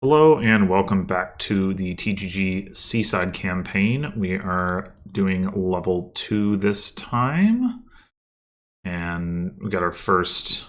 Hello and welcome back to the TGG Seaside campaign. We are doing level 2 this time. And we got our first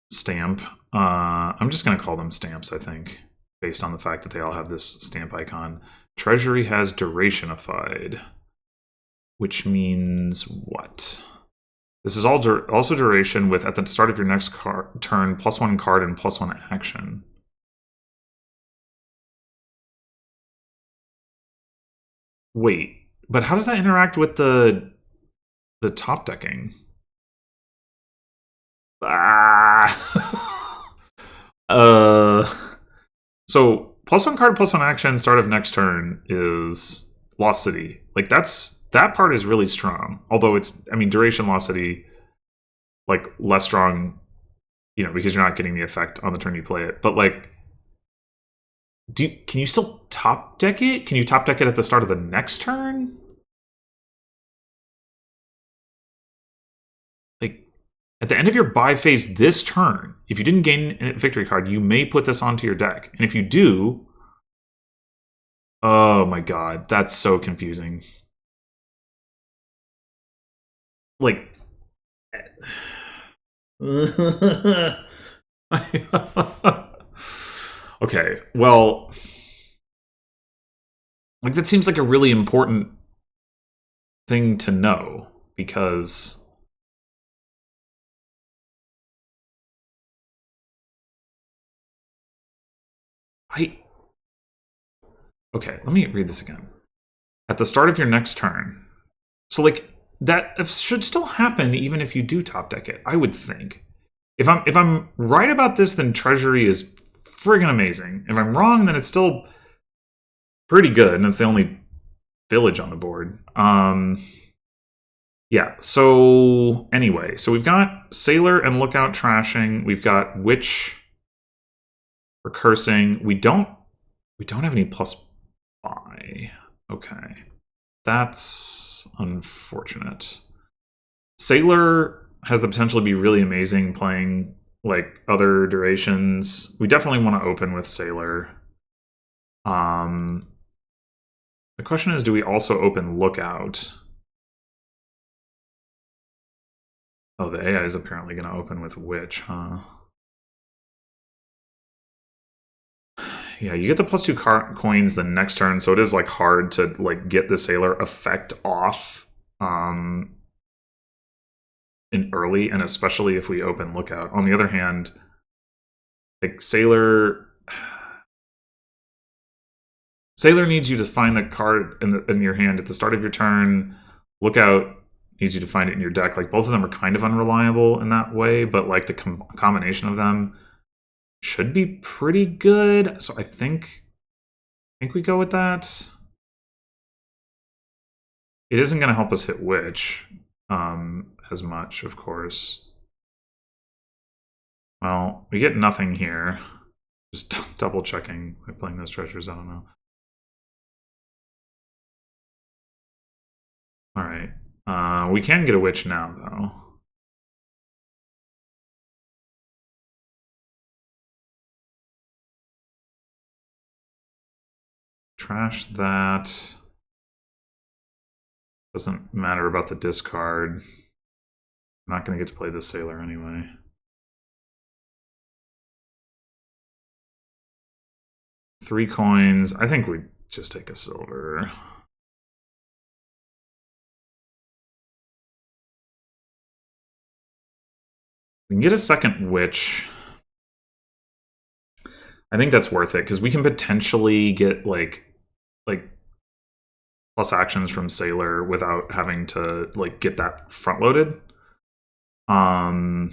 stamp. I'm just going to call them stamps, I think, based on the fact that they all have this stamp icon. Treasury has durationified, which means what? This is also duration with, at the start of your next turn, +1 card and +1 action. Wait, but how does that interact with the top decking? Ah. So +1 card, +1 action, start of next turn is Lost City. Like that part is really strong. Although duration Lost City, like less strong, because you're not getting the effect on the turn you play it. But like, can you still top deck it? Can you top deck it at the start of the next turn? Like, at the end of your buy phase this turn, if you didn't gain a victory card, you may put this onto your deck. And if you do, oh my god, that's so confusing. Like, okay, well, like that seems like a really important thing to know because okay, let me read this again. At the start of your next turn. So like that should still happen even if you do top deck it, I would think. If I'm right about this, then Treasury is friggin' amazing. If I'm wrong, then it's still pretty good, and it's the only village on the board. Yeah, so anyway, so we've got Sailor and Lookout trashing. We've got Witch for cursing. We don't have any plus buy. Okay. That's unfortunate. Sailor has the potential to be really amazing playing like other durations. We definitely want to open with Sailor. The question is, do we also open Lookout? Oh, the AI is apparently going to open with Witch, huh? Yeah, you get the +2 coins the next turn, so it is like hard to like get the Sailor effect off in early, and especially if we open Lookout. On the other hand, like Sailor needs you to find the card in your hand at the start of your turn. Lookout needs you to find it in your deck. Like both of them are kind of unreliable in that way, but like the combination of them should be pretty good. So I think we go with that. It isn't going to help us hit Witch as much, of course. Well, we get nothing here. Just double checking by playing those treasures. I don't know. All right. We can get a Witch now, though. Trash that. Doesn't matter about the discard. I'm not going to get to play this Sailor anyway. Three coins. I think we just take a silver. We can get a second Witch. I think that's worth it because we can potentially get like plus actions from Sailor without having to like get that front loaded. And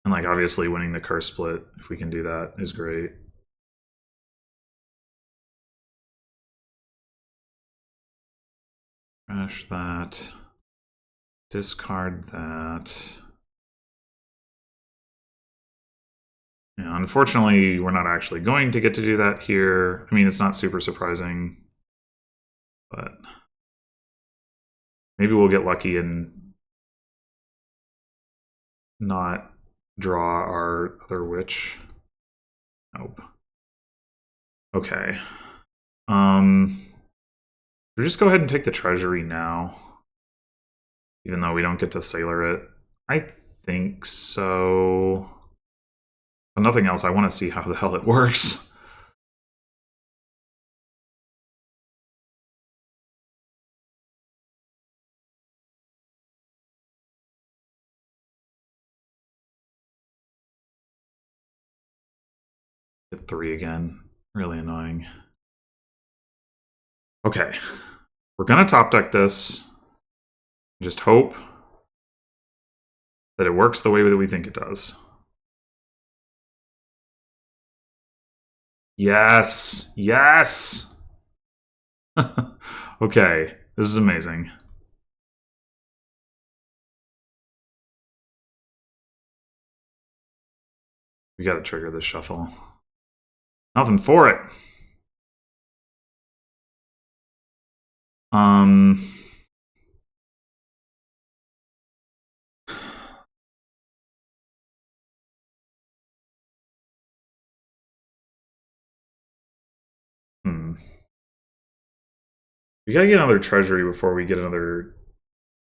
like obviously winning the curse split, if we can do that, is great. Trash that. Discard that. Yeah, unfortunately, we're not actually going to get to do that here. I mean, it's not super surprising, but maybe we'll get lucky and not draw our other witch. Nope. Okay. We'll just go ahead and take the treasury now. Even though we don't get to sailor it. I think so. But nothing else, I want to see how the hell it works. Hit 3 again. Really annoying. Okay. We're going to top deck this. Just hope that it works the way that we think it does. Yes! Yes! Okay. This is amazing. We gotta trigger this shuffle. Nothing for it. We gotta get another treasury before we get another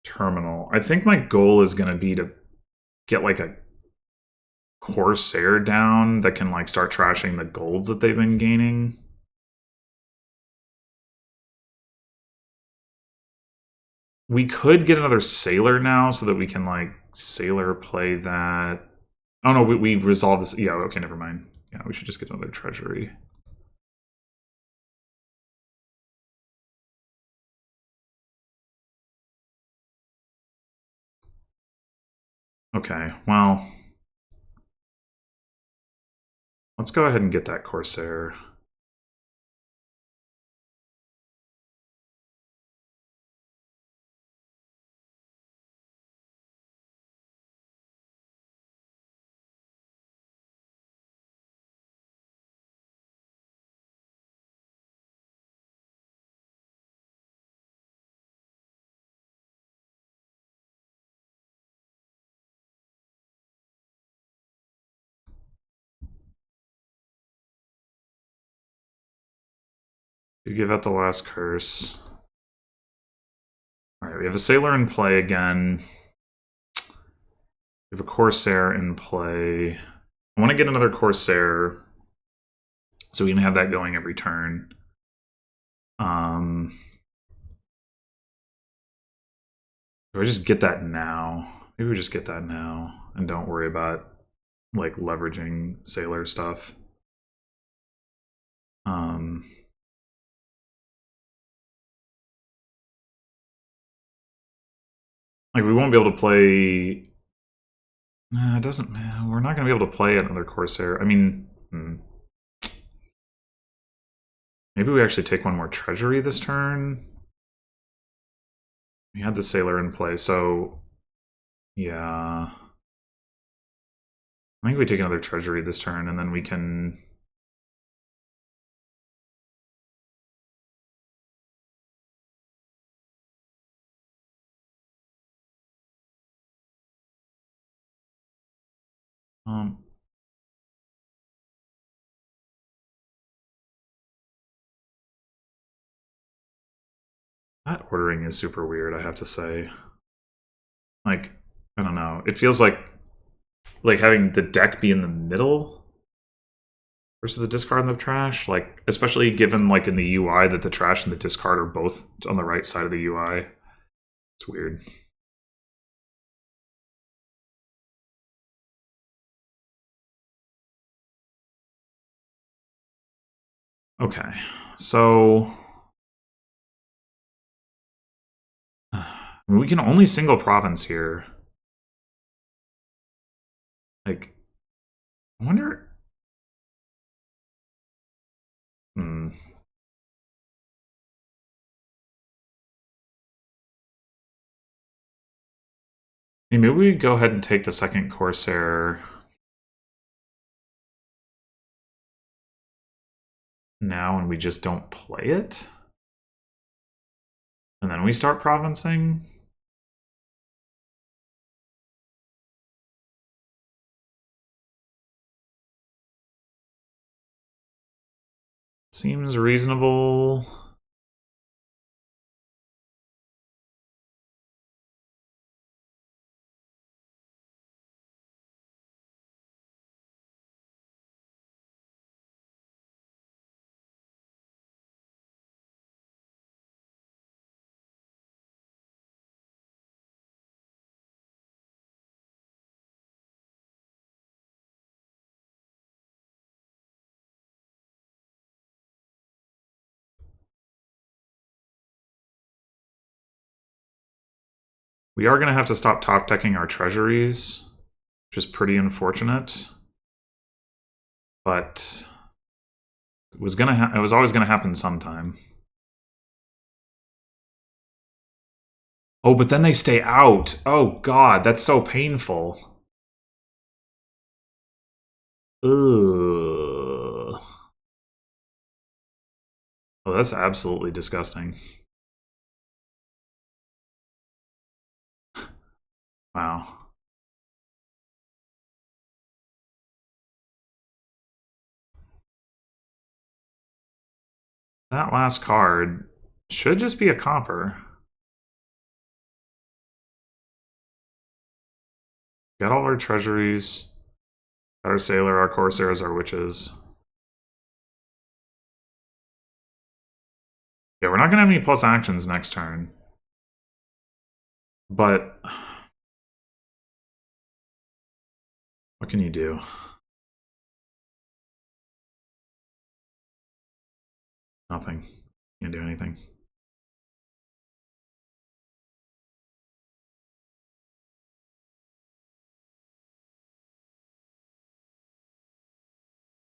terminal. I think my goal is gonna be to get like a Corsair down that can like start trashing the golds that they've been gaining. We could get another sailor now so that we can like sailor play that. Oh no, we resolved this. Yeah, okay, never mind. Yeah, we should just get another treasury. Okay, well, let's go ahead and get that Corsair. You give out the last curse. Alright, we have a sailor in play again. We have a Corsair in play. I want to get another Corsair so we can have that going every turn. Do I just get that now? Maybe we just get that now and don't worry about like leveraging sailor stuff. Like we won't be able to play. Nah, it doesn't. We're not going to be able to play another Corsair. I mean, maybe we actually take one more treasury this turn. We had the sailor in play, so yeah. I think we take another treasury this turn, and then we can. That ordering is super weird, I have to say. Like, I don't know. It feels like having the deck be in the middle versus the discard and the trash. Like, especially given like in the UI that the trash and the discard are both on the right side of the UI. It's weird. Okay, so we can only single province here. Like, I wonder. Maybe we go ahead and take the second Corsair now and we just don't play it? And then we start provincing? Seems reasonable. We are going to have to stop top decking our treasuries, which is pretty unfortunate. But it was always gonna happen sometime. Oh, but then they stay out. Oh god, that's so painful. Ugh. Oh, that's absolutely disgusting. Wow. That last card should just be a copper. Got all our treasuries. Got our sailor, our corsairs, our witches. Yeah, we're not gonna have any plus actions next turn. But what can you do? Nothing. Can't do anything.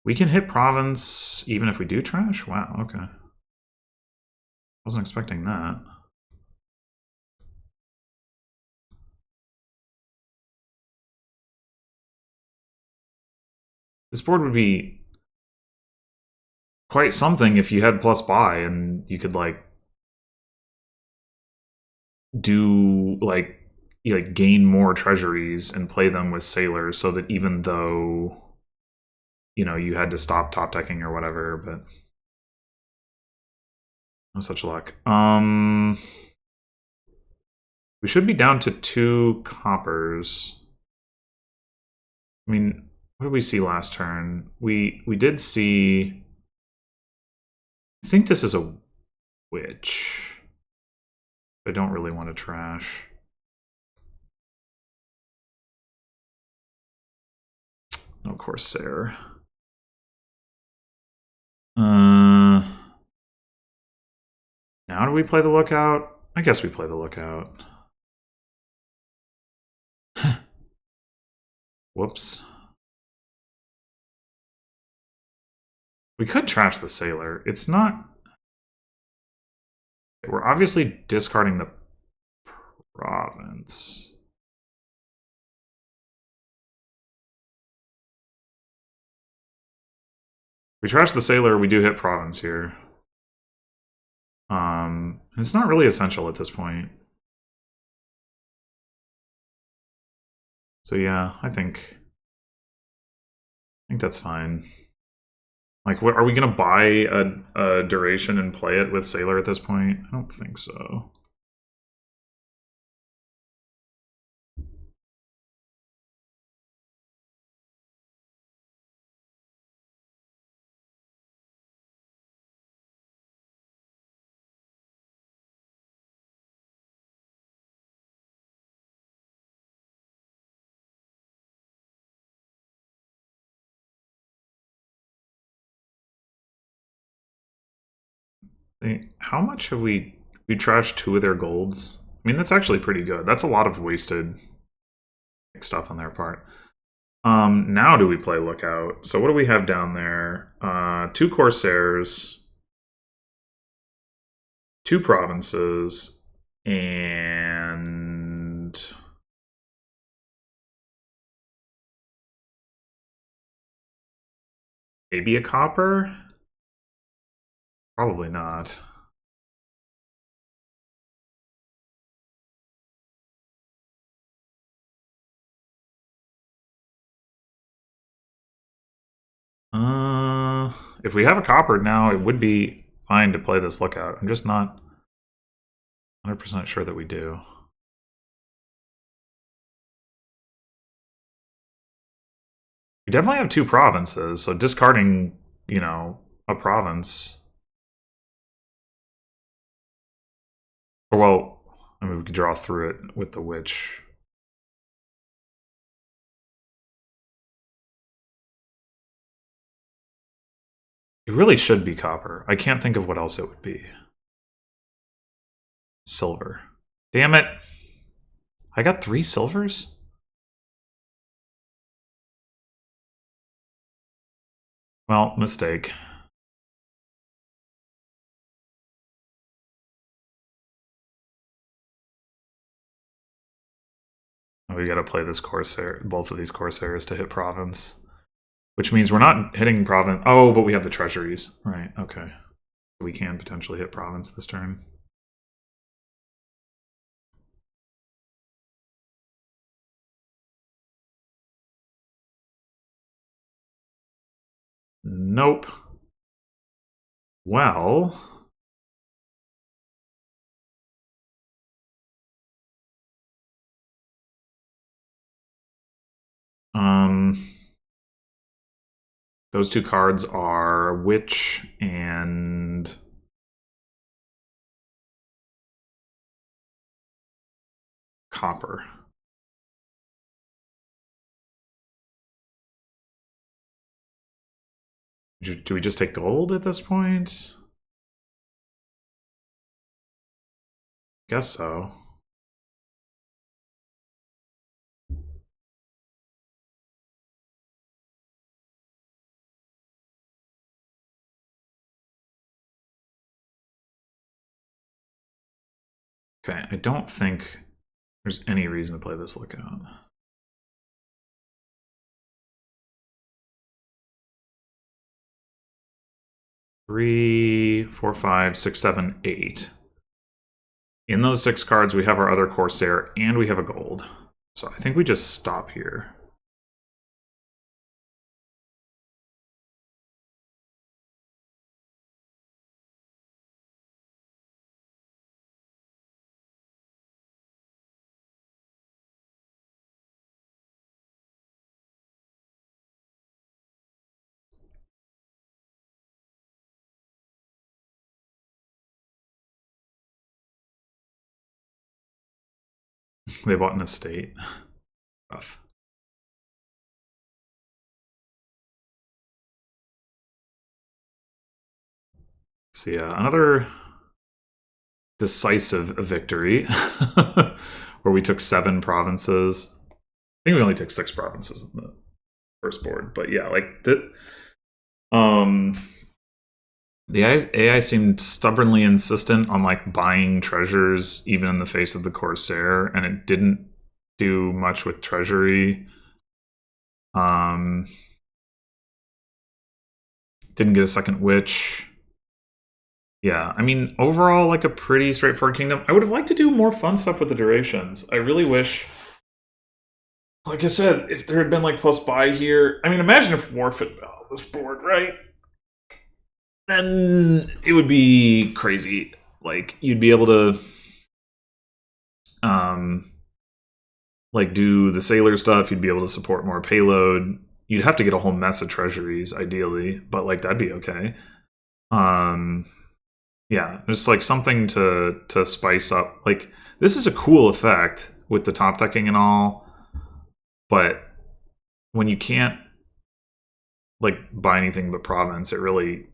We can hit province even if we do trash? Wow, okay. Wasn't expecting that. This board would be quite something if you had plus buy and you could like do like gain more treasuries and play them with sailors so that even though you had to stop top decking or whatever, but no such luck. We should be down to 2 coppers. I mean, what did we see last turn? We did see, I think this is a witch. I don't really want to trash. No corsair. Now do we play the lookout? I guess we play the lookout. Whoops. We could trash the sailor. It's not... We're obviously discarding the province. We trash the sailor, we do hit province here. It's not really essential at this point. So yeah, I think that's fine. Like, what are we gonna buy a duration and play it with sailor at this point? I don't think so. How much have we trashed 2 of their golds? I mean, that's actually pretty good. That's a lot of wasted stuff on their part. Now do we play lookout? So what do we have down there? 2 corsairs, 2 provinces, and maybe a copper? Probably not. If we have a copper now, it would be fine to play this lookout. I'm just not 100% sure that we do. We definitely have 2 provinces, so discarding, you know, a province. Or, well, I mean, we could draw through it with the witch. It really should be copper. I can't think of what else it would be. Silver. Damn it. I got 3 silvers? Well, mistake. We gotta play this Corsair, both of these Corsairs to hit province. Which means we're not hitting province. Oh, but we have the treasuries. Right, okay. We can potentially hit province this turn. Nope. Well... those 2 cards are Witch and... Copper. Do we just take gold at this point? Guess so. Okay, I don't think there's any reason to play this lookout. Three, four, five, six, seven, 8. In those 6 cards, we have our other Corsair, and we have a gold. So I think we just stop here. They bought an estate. Rough. See, another decisive victory where we took 7 provinces. I think we only took 6 provinces in the first board, but yeah, like the AI seemed stubbornly insistent on like buying treasures even in the face of the Corsair, and it didn't do much with treasury. Didn't get a second witch. Yeah, I mean, overall, like a pretty straightforward kingdom. I would have liked to do more fun stuff with the durations. I really wish, like I said, if there had been like plus buy here. I mean, imagine if Morph had built this board, right? Then it would be crazy. Like, you'd be able to like do the sailor stuff, you'd be able to support more payload. You'd have to get a whole mess of treasuries, ideally, but like that'd be okay. Yeah, just like something to spice up. Like, this is a cool effect with the top decking and all, but when you can't like buy anything but province, it really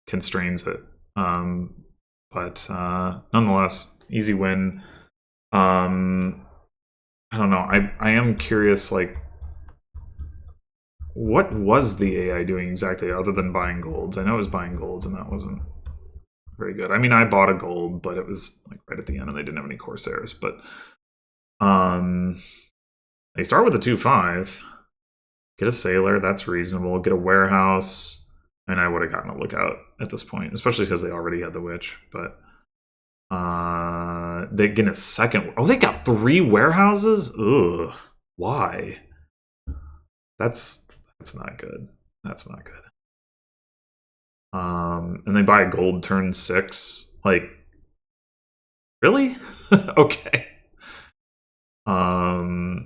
constrains it. But nonetheless, easy win. I don't know. I am curious, like, what was the AI doing exactly other than buying golds? I know it was buying golds, and that wasn't very good. I mean, I bought a gold, but it was like right at the end, and they didn't have any Corsairs. But they start with a 2/5. Get a sailor, that's reasonable. Get a warehouse, and I would have gotten a lookout at this point, especially because they already had the witch. But they get a second. Oh, they got 3 warehouses. Ugh, why? That's not good. That's not good. And they buy gold turn 6. Like, really? Okay. Another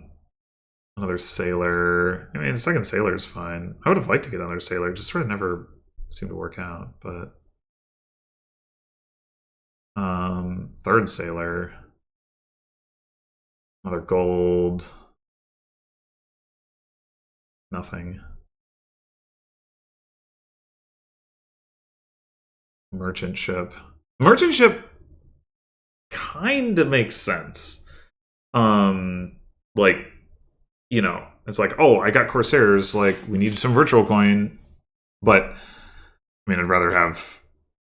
sailor. I mean, a second sailor is fine. I would have liked to get another sailor. Just sort of never seemed to work out. But third sailor. Another gold. Nothing. Merchant ship. Merchant ship kind of makes sense. Like, you know, it's like, oh, I got Corsairs, like, we need some virtual coin. But, I mean, I'd rather have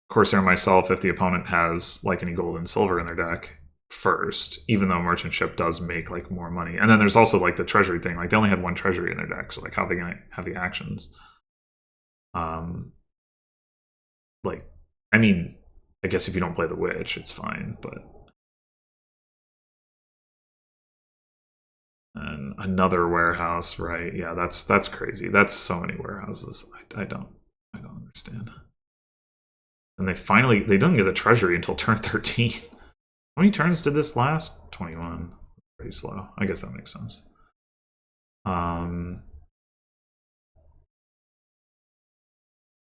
Corsair myself if the opponent has, like, any gold and silver in their deck first, even though merchant ship does make, like, more money. And then there's also, like, the treasury thing. Like, they only had one treasury in their deck, so, like, how are they going to have the actions? Like, I mean, I guess if you don't play the witch, it's fine, but... And another warehouse, right? Yeah, that's crazy. That's so many warehouses. I don't understand. And they didn't get the treasury until turn 13. How many turns did this last? 21. Pretty slow. I guess that makes sense.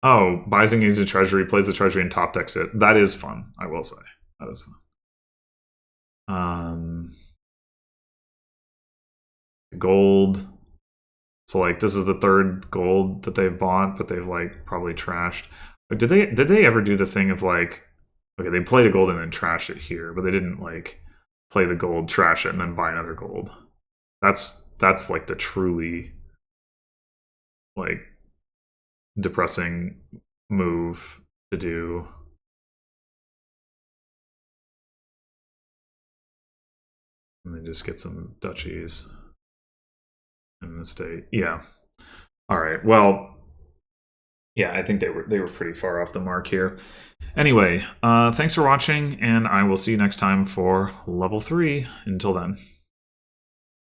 Oh, buys and gains the treasury, plays the treasury, and top decks it. That is fun, I will say. That is fun. Gold. So like this is the third gold that they've bought, but they've like probably trashed. But did they ever do the thing of like, okay, they played a gold and then trashed it here, but they didn't like play the gold, trash it, and then buy another gold. That's like the truly like depressing move to do. And then just get some duchies in the state. Yeah. All right. Well, yeah, I think they were pretty far off the mark here. Anyway, thanks for watching, and I will see you next time for level 3. Until then.